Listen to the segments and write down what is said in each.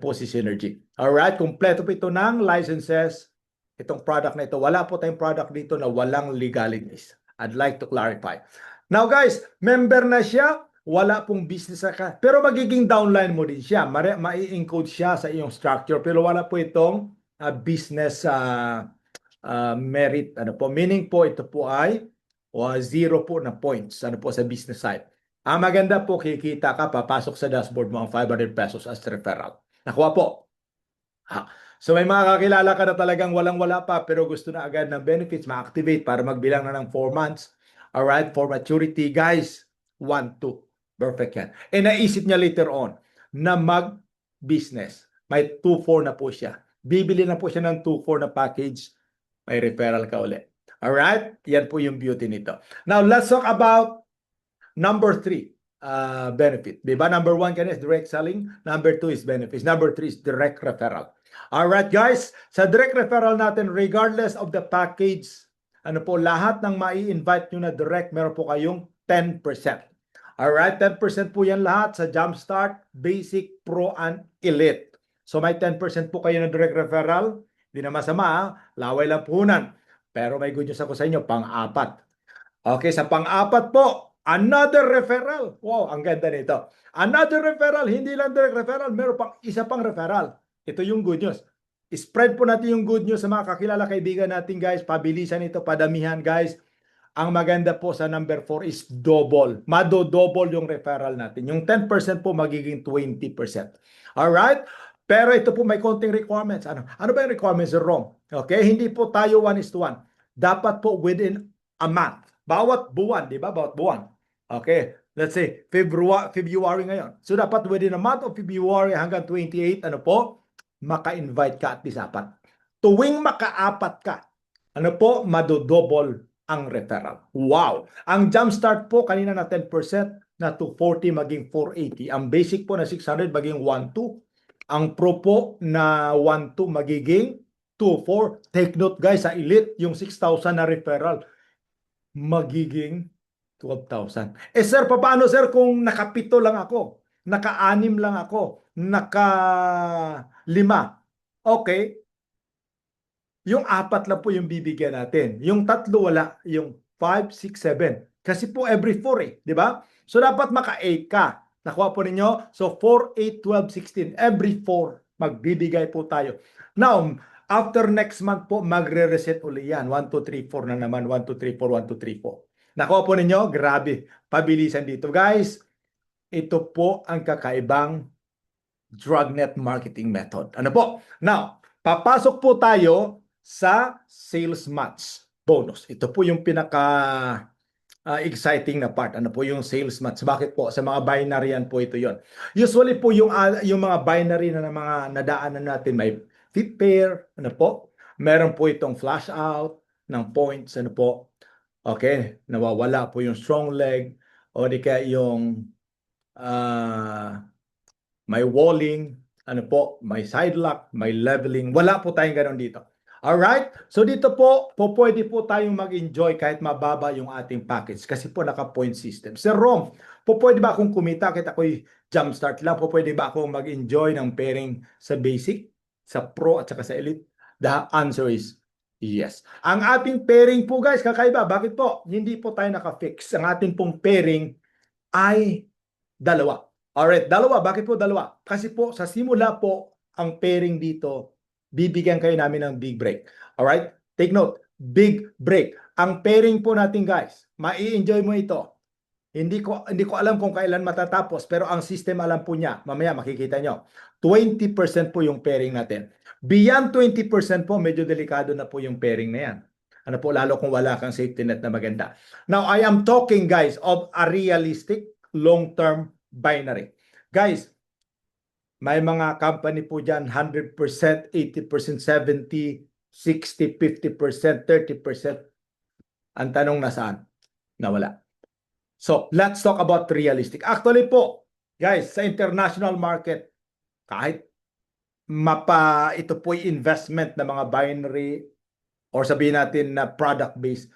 po si Synergy. Alright, kumpleto po ito ng licenses. Itong product na ito, wala po tayong product dito na walang legalities. I'd like to clarify. Now guys, member na siya, wala pong business ka, pero magiging downline mo din siya. Mai-encode siya sa iyong structure, pero wala po itong business merit. Ano po? Meaning po, ito po ay zero po na points ano po sa business side. Ang maganda po, kikita ka, papasok sa dashboard mo ang 500 pesos as referral. Nakuha po. So may mga kakilala ka na talagang walang-wala pa pero gusto na agad ng benefits, ma-activate para magbilang na ng 4 months. Alright, for maturity, guys, 1, 2. Perfect yan. And naisip niya later on na mag-business. May 2-4 na po siya. Bibili na po siya ng 2-4 na package. May referral ka ulit. Alright, yan po yung beauty nito. Now, let's talk about number 3. Benefit. Diba? Number 1 kanina is direct selling. Number 2 is benefits. Number 3 is direct referral. Alright guys, sa direct referral natin, regardless of the package, ano po, lahat ng mai-invite nyo na direct, meron po kayong 10%. Alright, 10% po yan lahat sa Jumpstart, Basic, Pro, and Elite. So may 10% po kayo na direct referral. Hindi na masama, laway lang puhunan. Pero may good news ako sa inyo, pang-apat. Okay, sa pang-apat po, another referral. Wow, ang ganda nito. Another referral, hindi lang direct referral, meron pang isa pang referral. Ito yung good news. Spread po natin yung good news sa mga kakilala kaibigan natin guys. Pabilisan ito, padamihan guys. Ang maganda po sa number 4 is double. Mado-double yung referral natin. Yung 10% po magiging 20%. Alright? Pero ito po may konting requirements. Ano ba yung requirements? Wrong. Okay? Hindi po tayo 1:1. Dapat po within a month. Bawat buwan, di ba? Bawat buwan. Okay? Let's say, February ngayon. So, dapat within a month of February hanggang 28, ano po? Maka-invite ka at least 4. Tuwing maka-4 ka, ano po? Madodouble ang referral. Wow! Ang Jumpstart po, kanina na 10%, na 240 maging 480. Ang basic po na 600 maging 12. Ang Pro po na 12 magiging 24. Take note guys, sa Elite, yung 6,000 na referral, magiging 12,000. Eh sir, paano sir kung nakapito lang ako? Naka-6 lang ako? Naka-5? Okay. Yung 4 lang po yung bibigyan natin. Yung 3 wala. Yung 5, 6, 7. Kasi po every 4 eh. Di ba? So dapat maka-8 ka. Nakuha po ninyo? So 4, 8, 12, 16. Every 4 magbibigay po tayo. Now, after next month po, magre-reset uli yan. 1, 2, 3, 4 na naman. 1, 2, 3, 4, 1, 2, 3, 4. Nakuha po ninyo? Grabe. Pabilisan dito. Guys, ito po ang kakaibang DrugNet marketing method. Ano po? Now, papasok po tayo sa sales match bonus. Ito po yung pinaka exciting na part. Ano po yung sales match? Bakit po? Sa mga binary yan po ito yon. Usually po yung mga binary na mga nadaanan natin may fit pair, ano po? Meron po itong flash out ng points, ano po? Okay, nawawala po yung strong leg o di kaya yung may walling, ano po, may side lock, may leveling. Wala po tayong ganoon dito. Alright? So dito po, pwede po tayong mag-enjoy kahit mababa yung ating package kasi po naka-point system. Sir Rom, pwede ba akong kumita kahit ako'y jumpstart lang? Pwede ba akong mag-enjoy ng pairing sa basic, sa pro at saka sa elite? The answer is yes. Ang ating pairing po guys, kakaiba. Bakit po? Hindi po tayo naka-fix. Ang ating pong pairing ay dalawa. Alright, dalawa. Bakit po dalawa? Kasi po sa simula po, ang pairing dito, bibigyan kayo namin ng big break. Alright? Take note, big break. Ang pairing po natin guys, mai-enjoy mo ito. Hindi ko alam kung kailan matatapos, pero ang system alam po niya. Mamaya makikita nyo. 20% po yung pairing natin. Beyond 20% po, medyo delikado na po yung pairing na yan. Ano po, lalo kung wala kang safety net na maganda. Now, I am talking guys of a realistic long-term binary. Guys, may mga company po dyan, 100%, 80%, 70%, 60%, 50%, 30%. Ang tanong nasaan? Nawala. So, let's talk about realistic. Actually po, guys, sa international market, kahit ito po yung investment na mga binary or sabihin natin na product-based,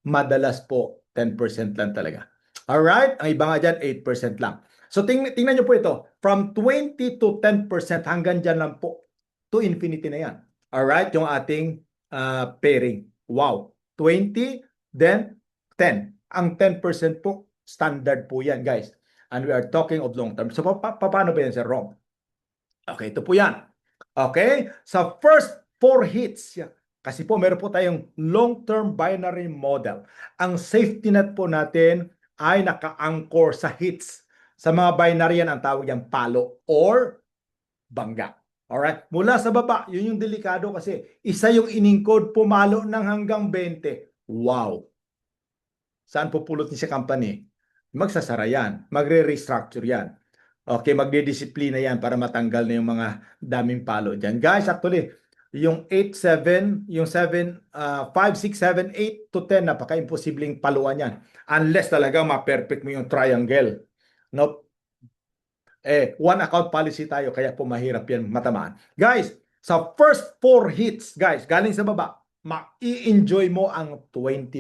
madalas po 10% lang talaga. Alright? Ang iba nga dyan, 8% lang. So, tingnan nyo po ito. from 20 to 10% hanggang dyan lang po. To infinity na yan. Alright, yung ating pairing. Wow. 20, then 10. Ang 10% po, standard po yan, guys. And we are talking of long term. So, paano ba yan, Sir Rom? Okay, ito po yan. Okay? Sa first 4 hits, kasi po meron po tayong long-term binary model. Ang safety net po natin ay naka-anchor sa hits. Sa mga binary yan, ang tawag yan palo or bangga. Alright? Mula sa baba, yun yung delikado kasi isa yung in-encode, pumalo ng hanggang 20. Wow! Saan pupulot niya sa company? Magsasara yan. Magre-restructure yan. Okay, magdidisiplina yan para matanggal na yung mga daming palo dyan. Guys, actually, yung 8, 7, yung 7, 5, 6, 7, 8 to 10, napaka-imposibleng paluan yan. Unless talaga ma-perfect mo yung triangle. No? One account policy tayo, kaya po mahirap yan matamaan. Guys, sa first 4 hits, guys, galing sa baba, ma-i-enjoy mo ang 20%.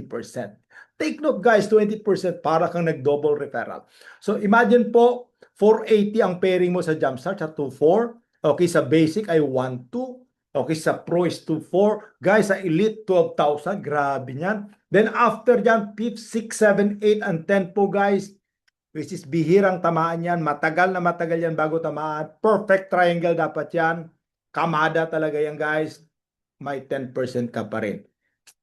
Take note guys, 20% para kang nag-double referral. So imagine po, 480 ang pairing mo sa Jumpstart sa 24. Okay, sa basic ay 12. Okay, sa Pro is 24. Guys, sa Elite 12,000. Grabe niyan. Then after dyan, 5, 6, 7, 8, and 10 po guys. Which is bihirang tamaan yan. Matagal na matagal yan bago tamaan. Perfect triangle dapat yan. Kamada talaga yan guys. May 10% ka pa rin.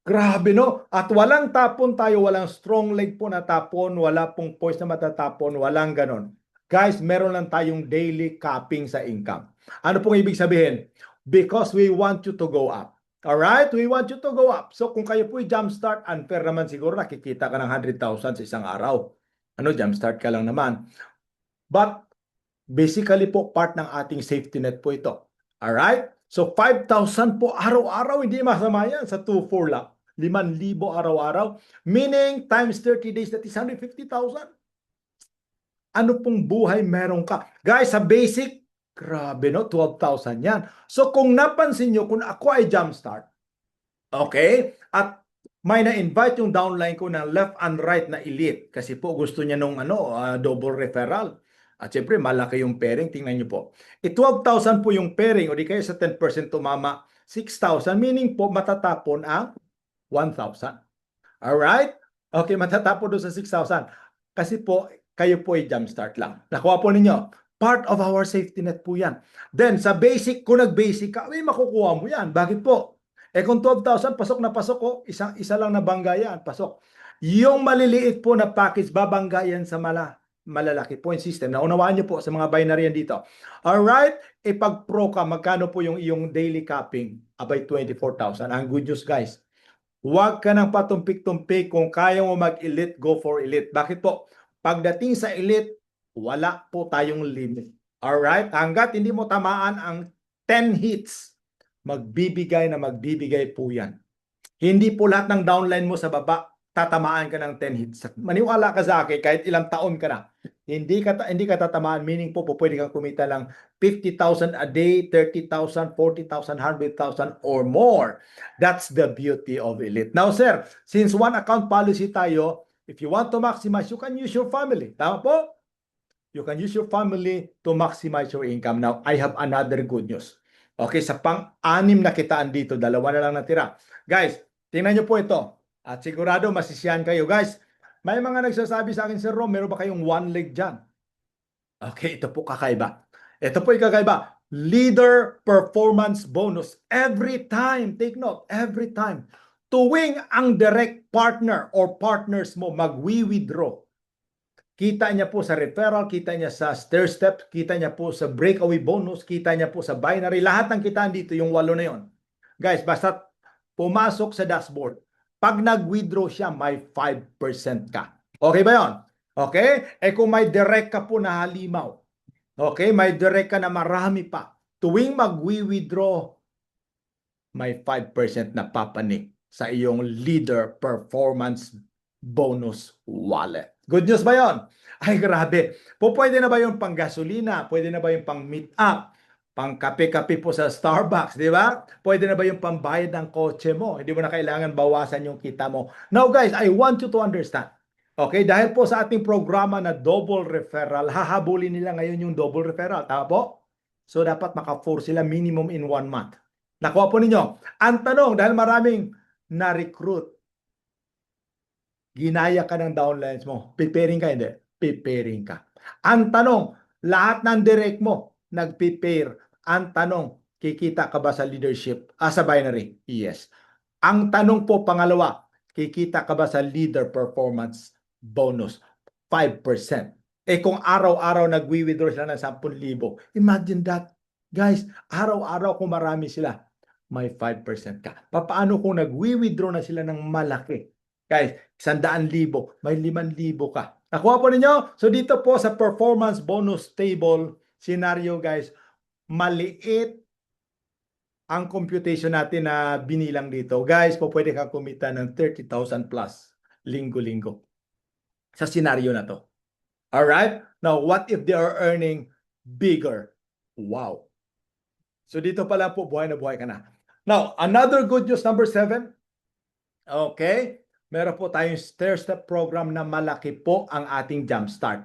Grabe no? At walang tapon tayo, walang strong leg po na tapon, wala pong poise na matatapon, walang ganon. Guys, meron lang tayong daily capping sa income. Ano pong ibig sabihin? Because we want you to go up. Alright? We want you to go up. So kung kayo po jumpstart, unfair naman siguro, nakikita ka ng 100,000 sa isang araw. Ano, jumpstart ka lang naman. But basically po, part ng ating safety net po ito. Alright? So 5,000 po araw-araw, hindi masama yan sa 2-4 lang. 5,000 araw-araw. Meaning, times 30 days, that is 150,000. Ano pong buhay meron ka? Guys, sa basic, grabe no, 12,000 yan. So kung napansin nyo, kung ako ay jumpstart, okay, at may na-invite yung downline ko ng left and right na elite kasi po gusto niya nung double referral. At syempre, malaki yung pairing. Tingnan nyo po. 12,000 po yung pairing o di kaya sa 10% tumama 6,000, meaning po matatapon ang 1,000. Alright? Okay, matatapon doon sa 6,000. Kasi po, kayo po ay jumpstart lang. Nakuha po ninyo. Part of our safety net po yan. Then, sa basic, kung nag-basic ka, may makukuha mo yan. Bakit po? Kung 12,000, pasok na pasok ko, isa lang na bangga yan, pasok. Yung maliliit po na package, babangga yan sa malalaki point system. Naunawaan niyo po sa mga binary yan dito. Alright? Pag pro ka, magkano po yung iyong daily capping? Abay, 24,000. Ang good news, guys. Huwag ka nang patumpik-tumpik. Kung kaya mo mag-elite, go for elite. Bakit po? Pagdating sa elite, wala po tayong limit. Alright? Hanggat hindi mo tamaan ang 10 hits, magbibigay po yan. Hindi po lahat ng downline mo sa baba, tatamaan ka ng 10 hits. Maniwala ka sa akin, kahit ilang taon ka na, hindi ka tatamaan, meaning po pwede kang kumita lang 50,000 a day, 30,000, 40,000, 100,000 or more. That's the beauty of elite. Now sir, since one account policy tayo, if you want to maximize, you can use your family. Tama po? You can use your family to maximize your income. Now, I have another good news. Okay, sa pang-anim na kitaan dito, 2 na lang natira. Guys, tingnan nyo po ito. At sigurado masisiyahan kayo. Guys, may mga nagsasabi sa akin, Sir Rom, meron ba kayong one leg dyan? Okay, ito po kakaiba. Ito po yung kakaiba. Leader performance bonus. Every time, take note, every time. Tuwing ang direct partner or partners mo mag-withdraw, kita niya po sa referral, kita niya sa stair step, kita niya po sa breakaway bonus, kita niya po sa binary. Lahat ng kitaan dito, yung 8 na yon. Guys, basta pumasok sa dashboard, pag nag-withdraw siya, may 5% ka. Okay ba yon? Okay? Kung may direct ka po na halimaw, okay, may direct ka na marami pa, tuwing mag-withdraw, may 5% na papanik sa iyong leader performance bonus wallet. Good news ba yon? Ay grabe. Pwede na ba yung pang gasolina? Pwede na ba yung pang meet up? Pang kape-kape po sa Starbucks, di ba? Pwede na ba yung pambayad ng kotse mo? Hindi mo na kailangan bawasan yung kita mo. Now guys, I want you to understand. Okay, dahil po sa ating programa na double referral, hahabulin nila ngayon yung double referral. Tama po? So, dapat maka-4 sila minimum in 1 month. Nakuha po ninyo. Ang tanong, dahil maraming na-recruit, ginaya ka ng downlines mo, preparing ka, hindi? Preparing ka. Ang tanong, lahat ng direct mo, nag-prepare. Ang tanong, kikita ka ba sa leadership? Sa binary? Yes. Ang tanong po, pangalawa, kikita ka ba sa leader performance bonus? 5%. Kung araw-araw nagwi-withdraw sila ng 10,000, imagine that. Guys, araw-araw kung marami sila, may 5% ka. Paano kung nagwi-withdraw na sila ng malaki? Guys, 100,000, may 5,000 ka. Nakuha po ninyo? So dito po sa performance bonus table scenario, guys, maliit ang computation natin na binilang dito. Guys, po pwede kang kumita ng 30,000 plus linggo-linggo sa scenario na to. Alright? Now, what if they are earning bigger? Wow. So dito pala po, buhay na buhay ka na. Now, another good news, number 7. Okay? Meron po tayong stair-step program na malaki po ang ating jumpstart.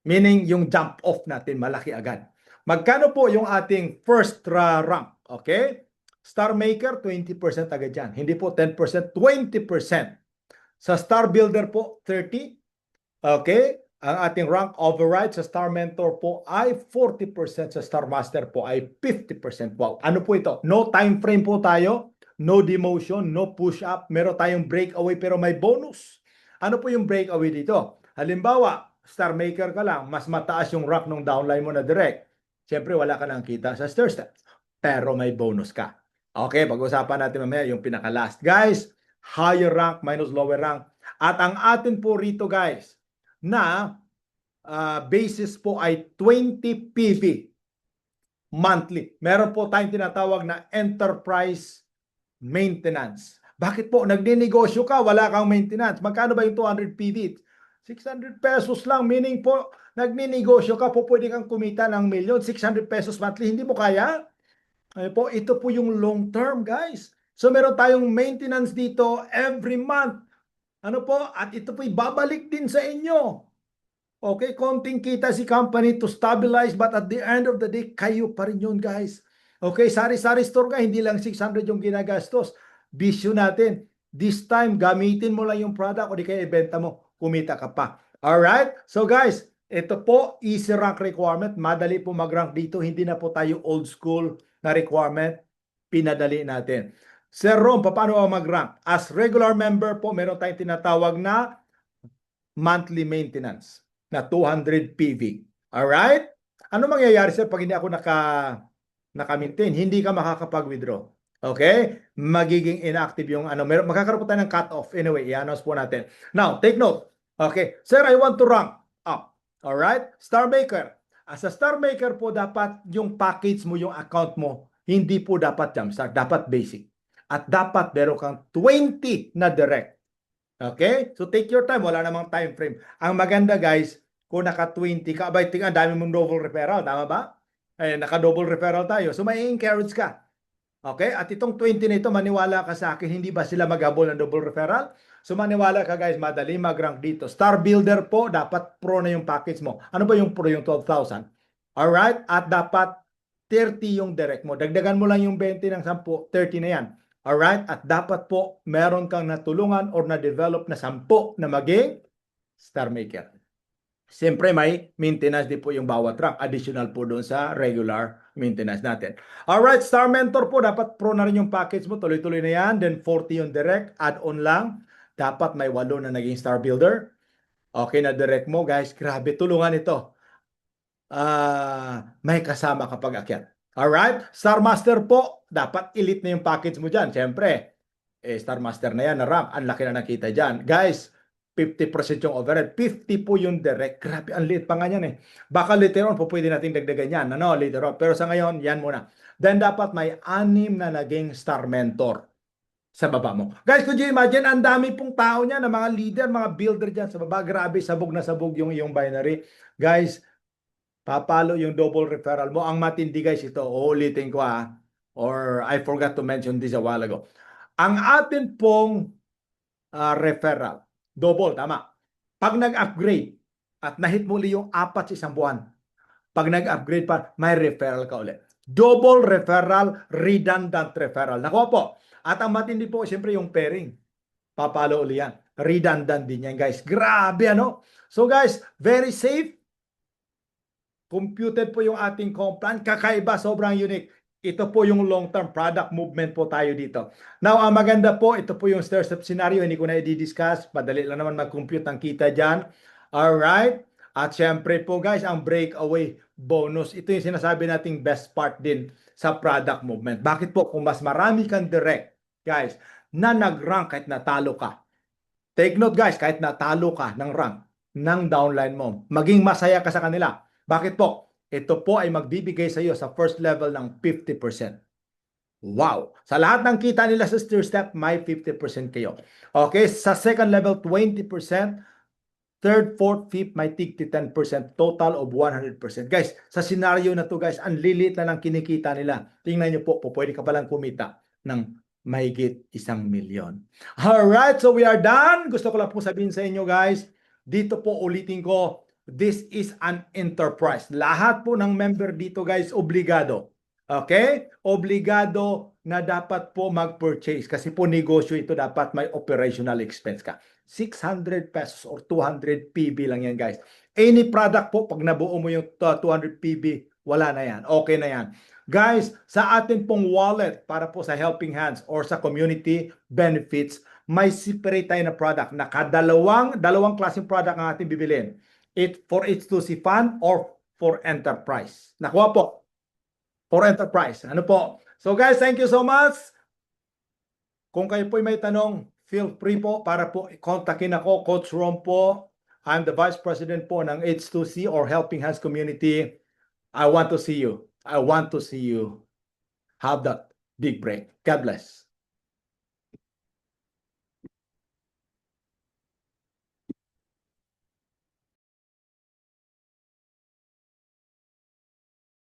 Meaning, yung jump off natin malaki agad. Magkano po yung ating first rank? Okay? Star Maker, 20% agad yan. Hindi po 10%, 20%. Sa Star Builder po, 30%. Okay? Ang ating rank override sa Star Mentor po ay 40%. Sa Star Master po ay 50%. Wow. Ano po ito? No time frame po tayo. No demotion, no push-up. Meron tayong breakaway pero may bonus. Ano po yung breakaway dito? Halimbawa, Star Maker ka lang, mas mataas yung rank ng downline mo na direct. Siyempre, wala ka nang kita sa stair steps. Pero may bonus ka. Okay, pag-usapan natin mamaya yung pinaka-last. Guys, higher rank minus lower rank. At ang atin po rito, guys, na basis po ay 20 PV monthly. Meron po tayong tinatawag na enterprise maintenance. Bakit po? Nagninegosyo ka, wala kang maintenance. Magkano ba yung 200 PV? 600 pesos lang. Meaning po, nagninegosyo ka po, pwede kang kumita ng milyon. 600 pesos monthly, hindi mo kaya? Ay po, ito po yung long term, guys. So meron tayong maintenance dito every month. Ano po? At ito po babalik din sa inyo. Okay, konting kita si company to stabilize, but at the end of the day, kayo pa rin yun, guys. Okay, sari-sari store ka, hindi lang 600 yung ginagastos. Bisyo natin. This time, gamitin mo lang yung product o di kaya ibenta mo, kumita ka pa. Alright? So guys, ito po, easy rank requirement. Madali po mag-rank dito. Hindi na po tayo old school na requirement. Pinadali natin. Sir Rom, paano mag-rank? As regular member po, meron tayong tinatawag na monthly maintenance na 200 PV. Alright? Ano mangyayari sir pag hindi ako naka-maintain? Hindi ka makakapag-withdraw. Okay? Magiging inactive yung magkakaroon po tayo ng cut-off. Anyway, i-announce po natin. Now, take note. Okay. Sir, I want to rank up. Alright? Star Maker. As a Star Maker po, dapat yung package mo, yung account mo, hindi po dapat jumpstart. Dapat basic. At dapat meron kang 20 na direct. Okay? So take your time. Wala namang time frame. Ang maganda guys, kung naka-20 ka, abay, tingnan, dami mong double referral. Tama ba? Naka-double referral tayo. So may encourage ka. Okay? At itong 20 na ito, maniwala ka sa akin, hindi ba sila maghabol ng double referral? So maniwala ka guys, madali mag-rank dito. Star Builder po, dapat pro na yung package mo. Ano ba yung pro? Yung 12,000. Alright? At dapat 30 yung direct mo. Dagdagan mo lang yung 20 ng 10, 30 na yan. Alright? At dapat po, meron kang natulungan or na-develop na 10 na maging Star Maker. Siyempre, may maintenance din po yung bawat rank. Additional po doon sa regular maintenance natin. Alright, Star Mentor po, dapat pro na rin yung package mo. Tuloy-tuloy na yan. Then 40 yung direct. Add-on lang. Dapat may 8 na naging Star Builder. Okay na direct mo, guys. Grabe, tulungan ito. May kasama kapag akyat. Alright? Star Master po, dapat elite na yung package mo dyan. Siyempre, Star Master na yan, na rank. Ang laki na nakita dyan. Guys, 50% yung overhead. 50 po yung direct. Grabe, ang liit pa nga yan eh. Baka later on, po pwede natin dagdagan yan. Ano, later on. Pero sa ngayon, yan muna. Then, dapat may 6 na naging Star Mentor sa baba mo. Guys, could you imagine, ang dami pong tao niya, na mga leader, mga builder dyan sa baba. Grabe, sabog na sabog yung binary. Guys, papalo yung double referral mo. Ang matindi guys ito, uulitin ko or I forgot to mention this a while ago. Ang atin pong referral, double, tama. Pag nag-upgrade at nahit muli yung 4 sa isang buwan, pag nag-upgrade pa, may referral ka ulit. Double referral, redundant referral. Nakuha po. At ang matindi po, siyempre yung pairing. Papalo uli yan. Redundant din yan, guys. Grabe, ano? So, guys, very safe. Computed po yung ating comp plan. Kakaiba, sobrang unique. Ito po yung long-term product movement po tayo dito. Now, ang maganda po, ito po yung stair-step scenario. Hindi ko na i-discuss. Madali lang naman mag-compute ang kita dyan. Alright. At syempre po guys, ang breakaway bonus. Ito yung sinasabi nating best part din sa product movement. Bakit po? Kung mas marami kang direct, guys, na nag-rank kahit natalo ka. Take note guys, kahit natalo ka ng rank ng downline mo, maging masaya ka sa kanila. Bakit po? Ito po ay magbibigay sa iyo sa first level ng 50%. Wow! Sa lahat ng kita nila sa stair step, may 50% kayo. Okay? Sa second level, 20%. Third, fourth, fifth, may tig 10%. Total of 100%. Guys, sa scenario na to guys, ang lilit na lang kinikita nila. Tingnan nyo po, pwede ka palang kumita ng mahigit 1,000,000. Alright, so we are done. Gusto ko lang po sabihin sa inyo guys, dito po ulitin ko, this is an enterprise. Lahat po ng member dito guys, obligado. Okay? Obligado na dapat po mag-purchase kasi po negosyo ito, dapat may operational expense ka. 600 pesos or 200 PB lang yan guys. Any product po, pag nabuo mo yung 200 PB, wala na yan. Okay na yan. Guys, sa atin pong wallet para po sa Helping Hands or sa community benefits, may separate tayo na product na dalawang klaseng product ang ating bibilin. For H2C fund or for enterprise. Nakuha po. For enterprise. Ano po? So guys, thank you so much. Kung kayo po may tanong, feel free po para po kontakin ako, Coach Rom po. I'm the Vice President po ng H2C or Helping Hands Community. I want to see you. I want to see you have that big break. God bless.